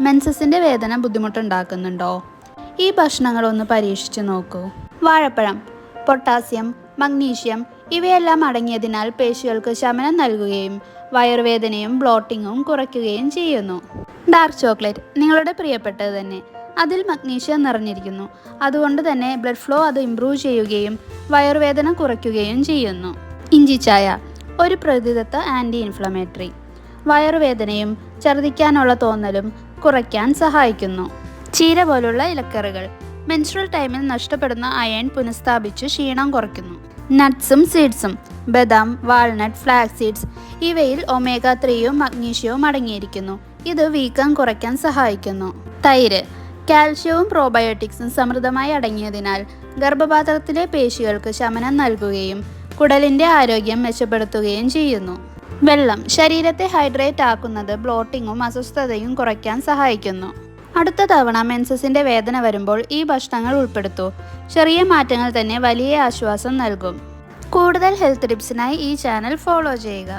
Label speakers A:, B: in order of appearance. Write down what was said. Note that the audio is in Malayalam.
A: മെൻസസിൻ്റെ വേദന ബുദ്ധിമുട്ടുണ്ടാക്കുന്നുണ്ടോ? ഈ ഭക്ഷണങ്ങളൊന്ന് പരീക്ഷിച്ചു നോക്കൂ. വാഴപ്പഴം പൊട്ടാസ്യം, മഗ്നീഷ്യം ഇവയെല്ലാം അടങ്ങിയതിനാൽ പേശികൾക്ക് ശമനം നൽകുകയും വയറുവേദനയും ബ്ലോട്ടിങ്ങും കുറയ്ക്കുകയും ചെയ്യുന്നു. ഡാർക്ക് ചോക്ലേറ്റ് നിങ്ങളുടെ പ്രിയപ്പെട്ടത് തന്നെ. അതിൽ മഗ്നീഷ്യം നിറഞ്ഞിരിക്കുന്നു. അതുകൊണ്ട് തന്നെ ബ്ലഡ് ഫ്ലോ അത് ഇംപ്രൂവ് ചെയ്യുകയും വയറുവേദന കുറയ്ക്കുകയും ചെയ്യുന്നു. ഇഞ്ചി ചായ ഒരു പ്രതിദത്ത ആൻറ്റി ഇൻഫ്ലമേറ്ററി, വയറുവേദനയും ഛർദ്ദിക്കാനുള്ള തോന്നലും കുറയ്ക്കാൻ സഹായിക്കുന്നു. ചീര പോലുള്ള ഇലക്കറികൾ മെൻസ്ട്രൽ ടൈമിൽ നഷ്ടപ്പെടുന്ന അയൺ പുനഃസ്ഥാപിച്ച് ക്ഷീണം കുറയ്ക്കുന്നു. നട്ട്സും സീഡ്സും ബദാം, വാൾനട്ട്, ഫ്ലാക്സ് സീഡ്സ് ഇവയിൽ ഒമേഗ 3യും മഗ്നീഷ്യവും അടങ്ങിയിരിക്കുന്നു. ഇത് വീക്കം കുറയ്ക്കാൻ സഹായിക്കുന്നു. തൈര് കാൽഷ്യവും പ്രോബയോട്ടിക്സും സമൃദ്ധമായി അടങ്ങിയതിനാൽ ഗർഭപാത്രത്തിലെ പേശികൾക്ക് ശമനം നൽകുകയും കുടലിൻ്റെ ആരോഗ്യം മെച്ചപ്പെടുത്തുകയും ചെയ്യുന്നു. വെള്ളം ശരീരത്തെ ഹൈഡ്രേറ്റ് ആക്കുന്നത് ബ്ലോട്ടിങ്ങും അസ്വസ്ഥതയും കുറയ്ക്കാൻ സഹായിക്കുന്നു. അടുത്ത തവണ മെൻസസിൻ്റെ വേദന വരുമ്പോൾ ഈ ഭക്ഷണങ്ങൾ ഉൾപ്പെടുത്തൂ. ചെറിയ മാറ്റങ്ങൾ തന്നെ വലിയ ആശ്വാസം നൽകും. കൂടുതൽ ഹെൽത്ത് ടിപ്സിനായി ഈ ചാനൽ ഫോളോ ചെയ്യുക.